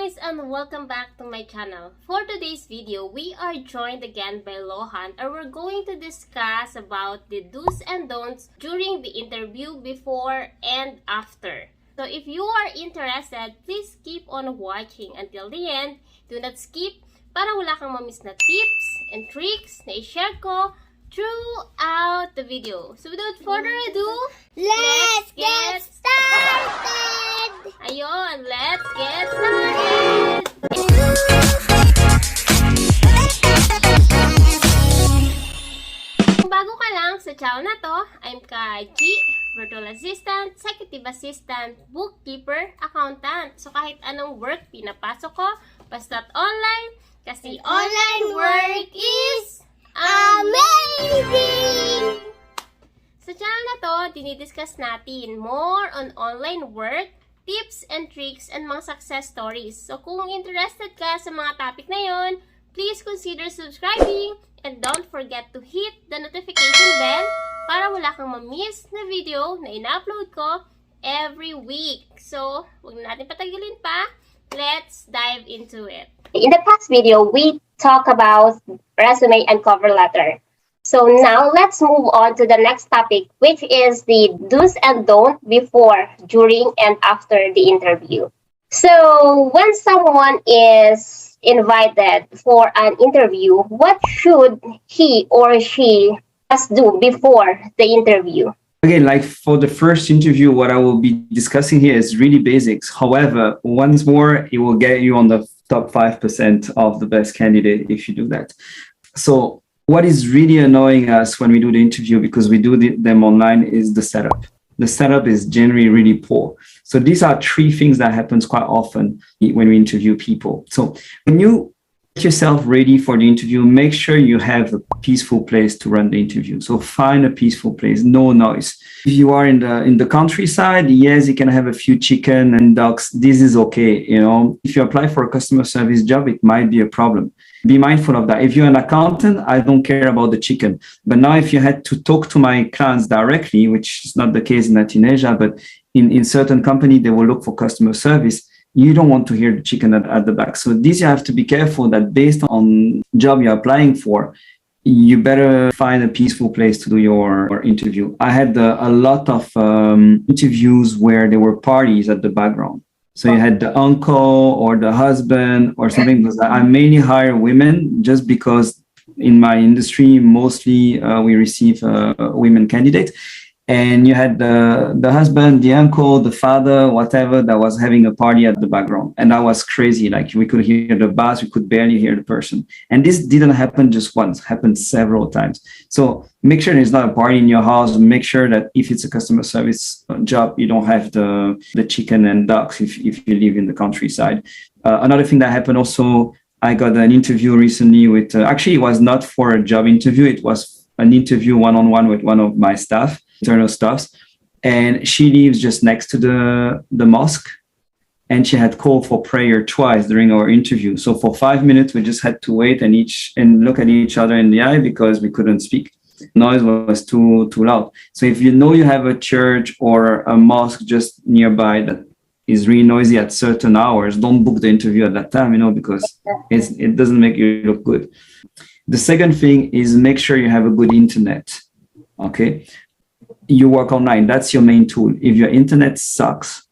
guys, and welcome back to my channel. For today's video, we are joined again by Lohan, and we're going to discuss about the do's and don'ts during the interview before and after. So if you are interested, please keep on watching until the end. Do not skip para wala kang ma-miss na tips and tricks na i-share ko throughout the video. So without further ado, Let's get started! ayun, let's get started! Kung bago ka lang sa channel na to, I'm Kajea, virtual assistant, executive assistant, bookkeeper, accountant. So kahit anong work pinapasok ko, basta't online, kasi online work is amazing! Sa channel na to, dinidiscuss natin more on online work, tips and tricks, and mga success stories. So kung interested ka sa mga topic na yon, please consider subscribing and don't forget to hit the notification bell para wala kang ma-miss na video na ina-upload ko every week. So, huwag na natin patagilin pa. Let's dive into it. In the past video, we talked about resume and cover letter. So now let's move on to the next topic, which is the do's and don'ts before, during, and after the interview. So when someone is invited for an interview, what should he or she must do before the interview? Again, like for the first interview, what I will be discussing here is really basics. However, once more, it will get you on the top 5% of the best candidate if you do that. So what is really annoying us when we do the interview, because we do them online, is the setup. The setup is generally really poor. So these are three things that happens quite often when we interview people. So when you get yourself ready for the interview, make sure you have a peaceful place to run the interview. So find a peaceful place, no noise. If you are in the countryside, yes, you can have a few chicken and ducks. This is okay. You know, if you apply for a customer service job, it might be a problem. Be mindful of that. If you're an accountant, I don't care about the chicken. But now if you had to talk to my clients directly, which is not the case in Latin Asia, but in certain company, they will look for customer service. You don't want to hear the chicken at the back. So this, you have to be careful that based on job you're applying for, you better find a peaceful place to do your interview. I had a lot of interviews where there were parties at the background. So you had the uncle or the husband or something. Because I mainly hire women just because in my industry, mostly we receive women candidates. And you had the husband, the uncle, the father, whatever, that was having a party at the background. And that was crazy. Like we could hear the bass, we could barely hear the person. And this didn't happen just once, happened several times. So make sure there's not a party in your house. Make sure that if it's a customer service job, you don't have the chicken and ducks if you live in the countryside. Another thing that happened also, I got an interview recently with, actually it was not for a job interview. It was an interview one-on-one with one of my staff, internal staffs, and she lives just next to the mosque, and she had called for prayer twice during our interview. So for 5 minutes, we just had to wait and look at each other in the eye because we couldn't speak. Noise was too loud. So if you know you have a church or a mosque just nearby that is really noisy at certain hours, don't book the interview at that time, because it doesn't make you look good. The second thing is make sure you have a good internet. Okay. You work online. That's your main tool. If your internet sucks,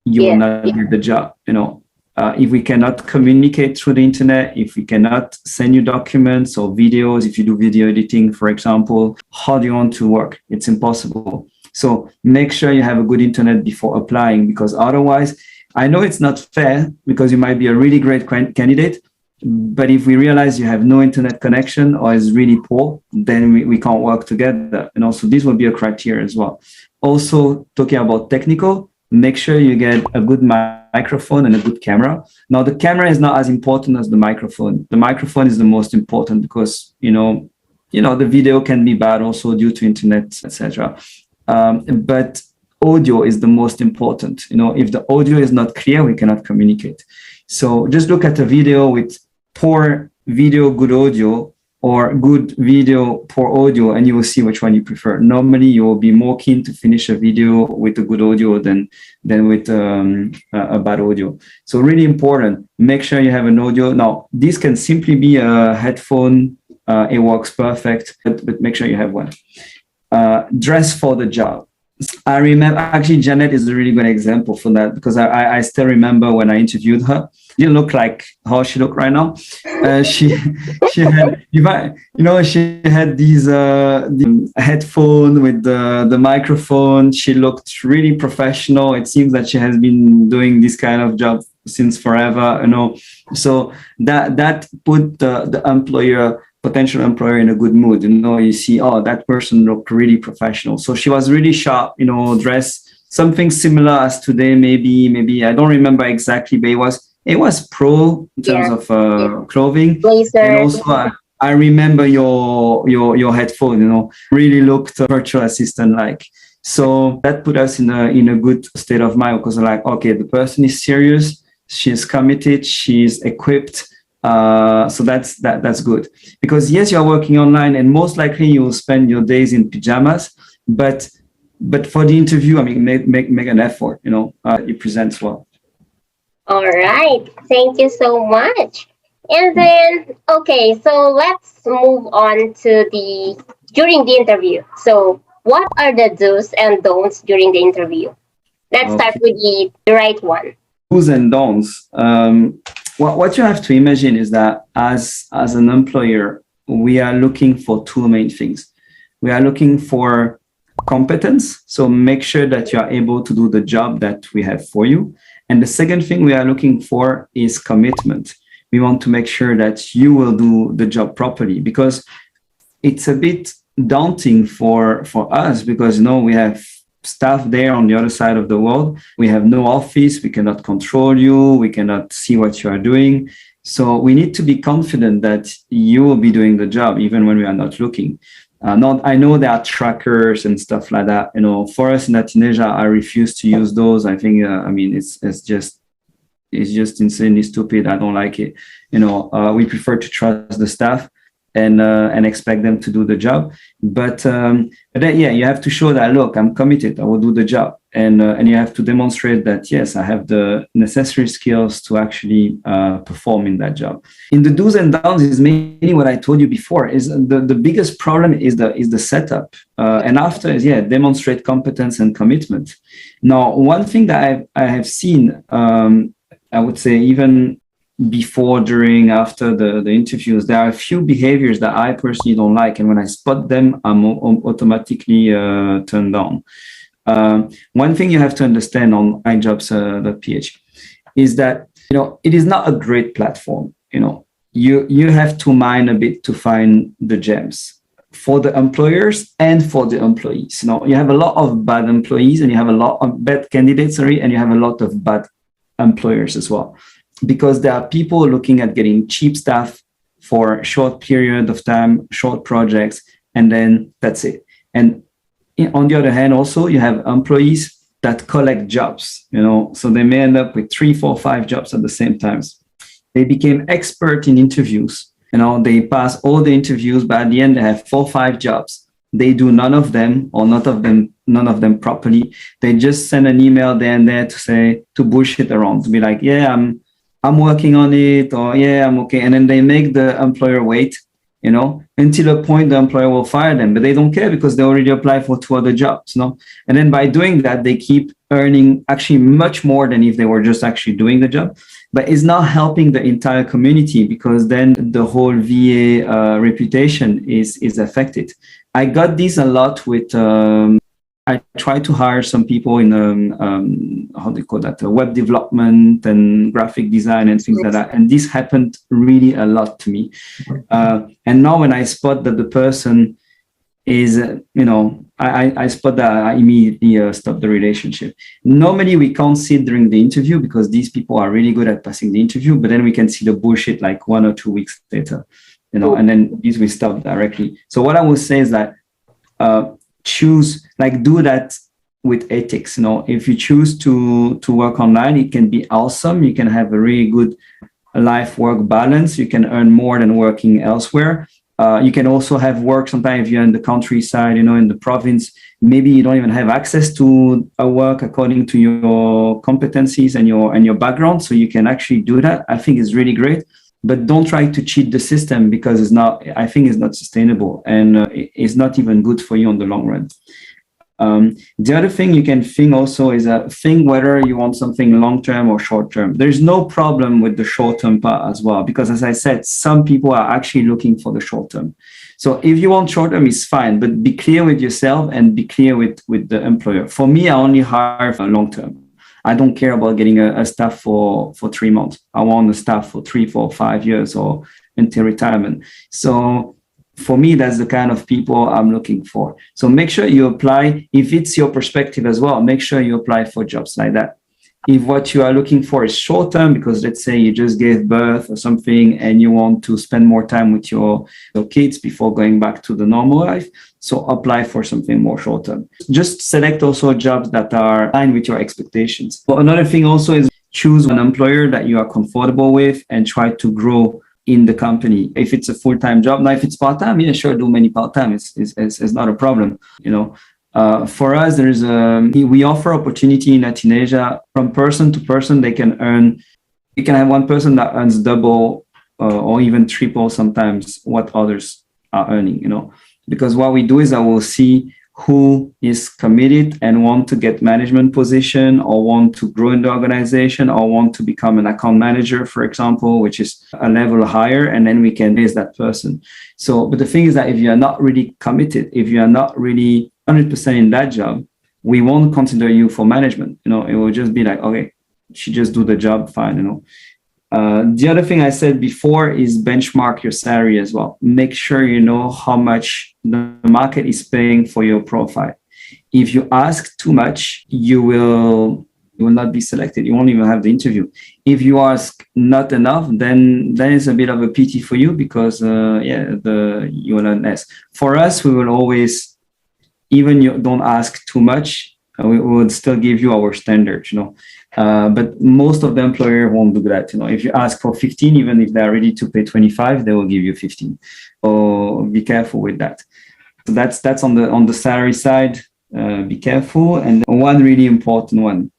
you will not get the job. If we cannot communicate through the internet, if we cannot send you documents or videos, if you do video editing, for example, how do you want to work? It's impossible. So make sure you have a good internet before applying, because otherwise, I know it's not fair because you might be a really great candidate, but if we realize you have no internet connection or is really poor, then we can't work together. And also this will be a criteria as well. Also talking about technical, make sure you get a good microphone and a good camera. Now the camera is not as important as the microphone. The microphone is the most important because, the video can be bad also due to internet, etc. But audio is the most important. If the audio is not clear, we cannot communicate. So just look at a video with poor video, good audio, or good video for audio, and you will see which one you prefer. Normally, you will be more keen to finish a video with a good audio than with a bad audio. So really important, make sure you have an audio. Now, this can simply be a headphone. It works perfect, but make sure you have one. Dress for the job. I remember, actually, Janet is a really good example for that, because I still remember when I interviewed her. She didn't look like how she looked right now. She had, she had these the headphone with the microphone. She looked really professional. It seems that she has been doing this kind of job since forever, So that put the potential employer in a good mood. You see, oh, that person looked really professional. So she was really sharp, dressed something similar as today, maybe I don't remember exactly, but it was pro in terms of clothing. Blazer. And also I remember your headphone, really looked virtual assistant like. So that put us in a good state of mind, because like, okay, the person is serious, she's committed, she's equipped. So that's good, because yes, you're working online, and most likely you will spend your days in pajamas, but for the interview, I mean, make an effort, it presents well. All right. Thank you so much. And then, okay, so let's move on to during the interview. So what are the do's and don'ts during the interview? Let's start with the right one. Do's and don'ts. What you have to imagine is that as an employer, we are looking for two main things. We are looking for competence. So make sure that you are able to do the job that we have for you. And the second thing we are looking for is commitment. We want to make sure that you will do the job properly, because it's a bit daunting for us, because we have staff there on the other side of the world. We have no office. We cannot control you. We cannot see what you are doing. So we need to be confident that you will be doing the job even when we are not looking. I know there are trackers and stuff like that. For us in Latin Asia, I refuse to use those. I think, it's just insanely stupid. I don't like it. We prefer to trust the staff and expect them to do the job. But then, you have to show that, look, I'm committed, I will do the job. And you have to demonstrate that, yes, I have the necessary skills to actually perform in that job. In the do's and don'ts is mainly what I told you before, is the biggest problem is the setup. And after is, demonstrate competence and commitment. Now, one thing that I have seen, I would say even before, during, after the interviews, there are a few behaviors that I personally don't like. And when I spot them, I'm automatically turned down. One thing you have to understand on iJobs.ph is that, it is not a great platform. You have to mine a bit to find the gems for the employers and for the employees. You have a lot of bad employees, and you have a lot of bad candidates, and you have a lot of bad employers as well, because there are people looking at getting cheap staff for a short period of time, short projects, and then that's it. And on the other hand, also, you have employees that collect jobs, so they may end up with 3, 4, 5 jobs at the same time. They became expert in interviews. They pass all the interviews, but at the end, they have 4, 5 jobs. They do none of them, or none of them properly. They just send an email there and there to bullshit around, to be like, yeah, I'm working on it, or yeah, I'm okay. And then they make the employer wait, until a point the employer will fire them, but they don't care because they already applied for 2 other jobs, And then by doing that, they keep earning actually much more than if they were just actually doing the job. But it's not helping the entire community, because then the whole VA reputation is affected. I got this a lot with, I tried to hire some people in, how do you call that, web development and graphic design and things like that. And this happened really a lot to me. And now when I spot that the person is, I spot that, I immediately stop the relationship. Normally we can't see it during the interview, because these people are really good at passing the interview, but then we can see the bullshit like 1 or 2 weeks later, and then these we stop directly. So what I would say is that, do that with ethics. If you choose to work online, it can be awesome. You can have a really good life-work balance. You can earn more than working elsewhere. You can also have work sometimes if you're in the countryside, in the province. Maybe you don't even have access to a work according to your competencies and your background. So you can actually do that. I think it's really great. But don't try to cheat the system, because I think it's not sustainable, and it's not even good for you on the long run. The other thing you can think also is think whether you want something long-term or short-term. There's no problem with the short-term part as well, because as I said, some people are actually looking for the short-term. So if you want short-term, it's fine, but be clear with yourself and be clear with the employer. For me, I only hire for long-term. I don't care about getting a staff for 3 months. I want a staff for 3, 4, 5 years or until retirement. So for me, that's the kind of people I'm looking for. So make sure you apply. If it's your perspective as well, make sure you apply for jobs like that. If what you are looking for is short term, because let's say you just gave birth or something and you want to spend more time with your kids before going back to the normal life, so apply for something more short term. Just select also jobs that are aligned with your expectations. But another thing also is choose an employer that you are comfortable with and try to grow in the company. If it's a full-time job, now if it's part-time, yeah, sure, do many part-time. It's not a problem, For us, we offer opportunity in Latin Asia from person to person. You can have one person that earns double or even triple sometimes what others are earning, because what we do is I will see who is committed and want to get management position or want to grow in the organization or want to become an account manager, for example, which is a level higher, and then we can raise that person. So, but the thing is that if you are not really committed, if you are not really 100% in that job, we won't consider you for management. It will just be like, okay, she just do the job, fine. The other thing I said before is benchmark your salary as well. Make sure you know how much the market is paying for your profile. If you ask too much, you will not be selected. You won't even have the interview. If you ask not enough, then it's a bit of a pity for you, because you will earn less. For us, we will always, even you don't ask too much, we will still give you our standards, but most of the employer won't do that. If you ask for 15, even if they're ready to pay 25, they will give you 15. So be careful with that. So that's on the salary side. Be careful. And one really important one: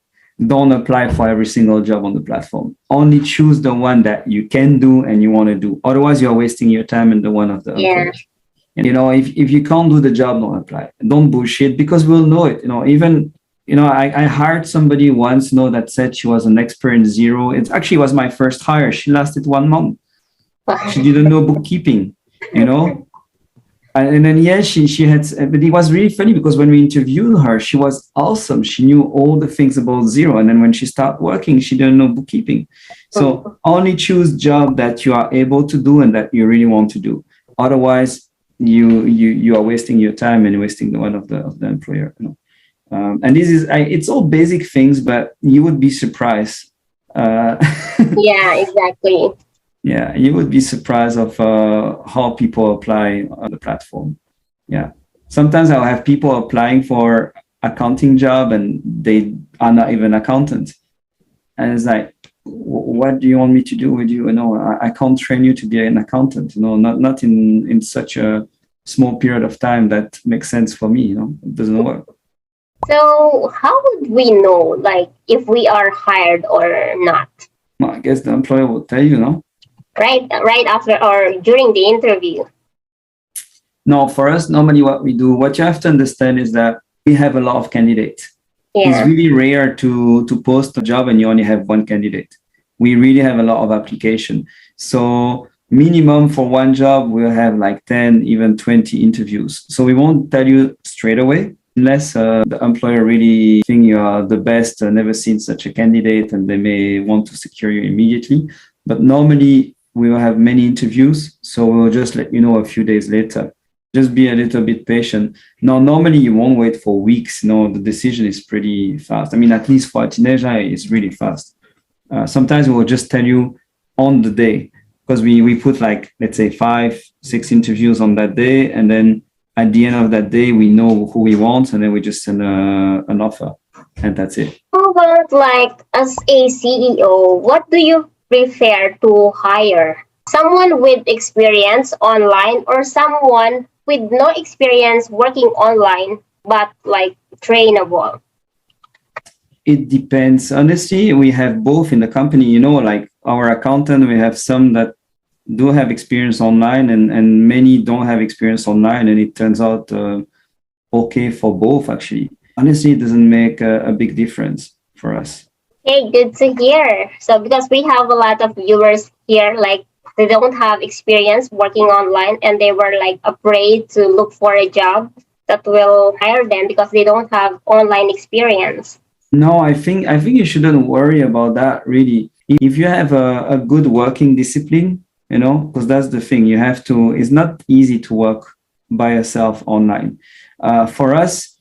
don't apply for every single job on the platform. Only choose the one that you can do and you want to do. Otherwise, you're wasting your time and the one of the employers. If you can't do the job, don't apply. Don't bullshit, because we'll know it. I hired somebody once, that said she was an expert in zero. It actually was my first hire. She lasted 1 month. She didn't know bookkeeping, And then, she had, but it was really funny because when we interviewed her, she was awesome. She knew all the things about zero. And then when she started working, she didn't know bookkeeping. So only choose job that you are able to do and that you really want to do. Otherwise, you are wasting your time and wasting the one of the employer. And this is it's all basic things, but you would be surprised. Yeah, exactly. Yeah, you would be surprised of how people apply on the platform. Yeah, sometimes I'll have people applying for accounting job and they are not even accountants, and it's like, what do you want me to do with you? I can't train you to be an accountant. Not in such a small period of time that makes sense for me. It doesn't work. So how would we know, if we are hired or not? Well, I guess the employer will tell you, Right after or during the interview. No, for us, normally what we do, what you have to understand is that we have a lot of candidates. Yeah. It's really rare to post a job and you only have one candidate. We really have a lot of application. So minimum for one job, we'll have 10, even 20 interviews. So we won't tell you straight away unless the employer really think you are the best, never seen such a candidate, and they may want to secure you immediately. But normally we will have many interviews, so we'll just let you know a few days later. Just be a little bit patient. Now, normally you won't wait for weeks. The decision is pretty fast. At least for Tunisia, it's really fast. Sometimes we will just tell you on the day, because we put let's say 5, 6 interviews on that day, and then at the end of that day, we know who we want, and then we just send an offer, and that's it. How about as a CEO, what do you prefer to hire? Someone with experience online or someone with no experience working online but like trainable? It depends. Honestly, we have both in the company, like our accountant, we have some that do have experience online and many don't have experience online. And it turns out okay for both, actually. Honestly, it doesn't make a big difference for us. Okay, good to hear. So because we have a lot of viewers here, like they don't have experience working online and they were like afraid to look for a job that will hire them because they don't have online experience. No, I think you shouldn't worry about that really. If you have a good working discipline, because that's the thing, you have to. It's not easy to work by yourself online. For us,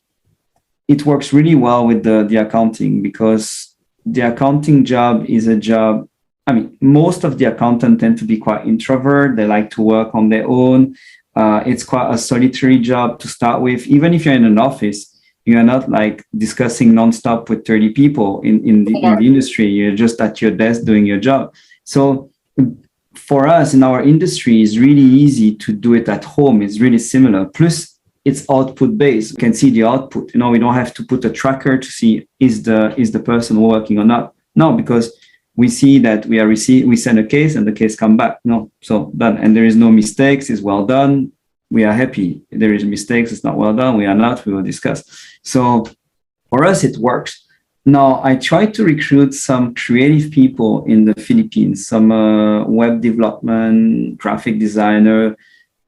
it works really well with the accounting because the accounting job is a job. I mean, most of the accountants tend to be quite introvert. They like to work on their own. It's quite a solitary job to start with. Even if you're in an office, you are not like discussing nonstop with 30 people in the industry. You're just at your desk doing your job. So for us in our industry, it's really easy to do it at home. It's really similar. Plus, it's output based. You can see the output. We don't have to put a tracker to see is the person working or not. No, because we see that we send a case and the case come back. No, so done. And there is no mistakes. It's well done. We are happy. There is mistakes. It's not well done. We are not. We will discuss. So for us, it works. Now, I tried to recruit some creative people in the Philippines, some web development, graphic designer,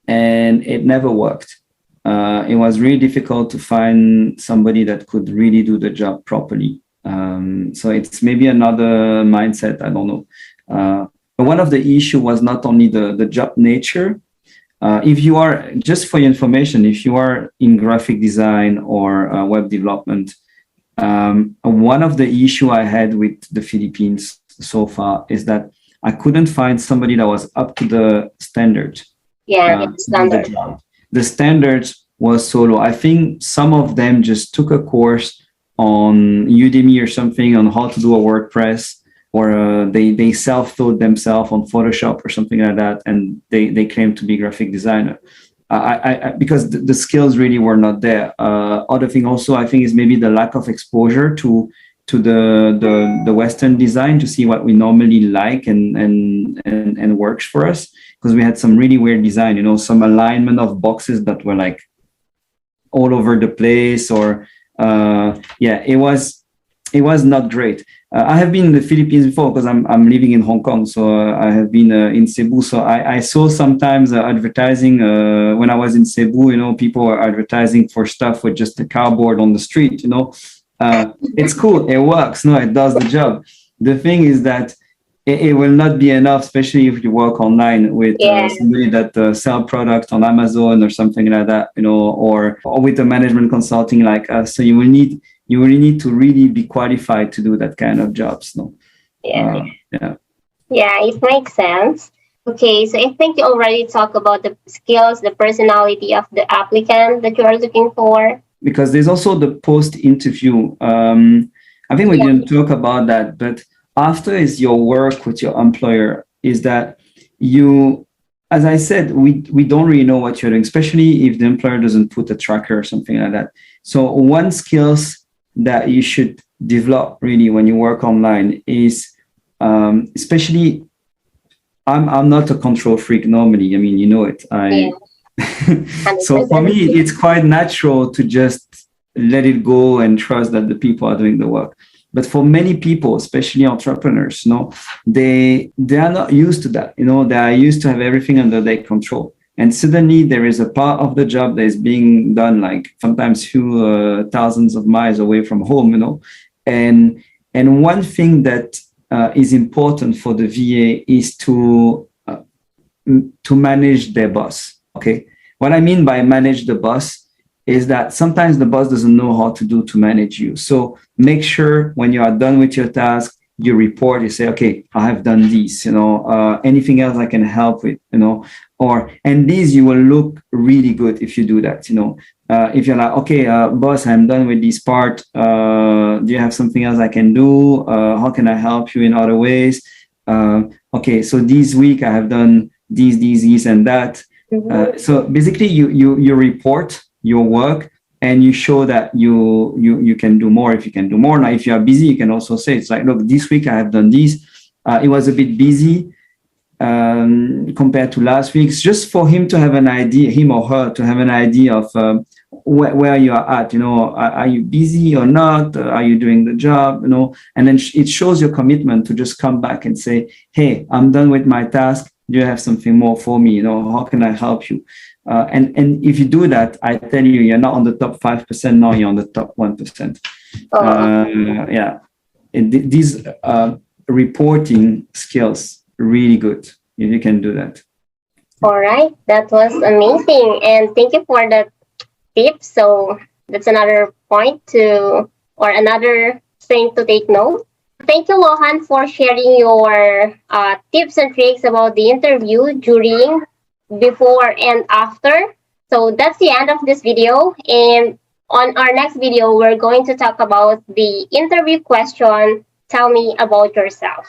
and it never worked. It was really difficult to find somebody that could really do the job properly. So it's maybe another mindset. I don't know. But one of the issue was not only the job nature. If you are, just for your information, if you are in graphic design or web development, one of the issue I had with the Philippines so far is that I couldn't find somebody that was up to the standard. Yeah, it's standard. The standards was so low. I think some of them just took a course on Udemy or something on how to do a WordPress, or they self-taught themselves on Photoshop or something like that, and they claim to be graphic designer. Because the skills really were not there. Other thing also, I think, is maybe the lack of exposure to the Western design to see what we normally like and works for us. Because we had some really weird design, some alignment of boxes that were like all over the place, or it was not great. I have been in the Philippines before because I'm living in Hong Kong, so I have been in Cebu. So I saw sometimes advertising when I was in Cebu. People were advertising for stuff with just a cardboard on the street. It's cool, it works. No, it does the job. The thing is that it will not be enough, especially if you work online with somebody that sell product on Amazon or something like that, or with a management consulting like us. So you really need to really be qualified to do that kind of jobs. No. Yeah, it makes sense. Okay, so I think you already talked about the skills, the personality of the applicant that you are looking for. Because there's also the post-interview. I think we didn't talk about that, but after is your work with your employer, is that you, as I said, we don't really know what you're doing, especially if the employer doesn't put a tracker or something like that. So one skills that you should develop really when you work online is, especially, I'm not a control freak normally. I mean, you know it. So for me, it's quite natural to just let it go and trust that the people are doing the work. But for many people, especially entrepreneurs, they are not used to that. They are used to have everything under their control. And suddenly there is a part of the job that is being done like sometimes few thousands of miles away from home, And one thing that is important for the VA is to manage their boss. Okay. What I mean by manage the boss is that sometimes the boss doesn't know how to manage you. So make sure when you are done with your task, you report, you say, okay, I have done this, anything else I can help with, and these you will look really good if you do that, if you're like, okay, boss, I'm done with this part. Do you have something else I can do? How can I help you in other ways? okay, so this week I have done these, and that. So basically, you report your work and you show that you can do more if you can do more. Now, if you are busy, you can also say it's like, look, this week I have done this. It was a bit busy compared to last week. It's just for him to have an idea, him or her to have an idea of where you are at. Are you busy or not? Are you doing the job? And then it shows your commitment to just come back and say, hey, I'm done with my task. Do you have something more for me? How can I help you? And if you do that, I tell you, you're not on the top 5%. Now you're on the top 1%. Yeah, these reporting skills really good if you can do that. All right, that was amazing, and thank you for the tip. So that's another point or another thing to take note. Thank you, Lohan, for sharing your tips and tricks about the interview during, before, and after. So that's the end of this video. And on our next video, we're going to talk about the interview question, tell me about yourself.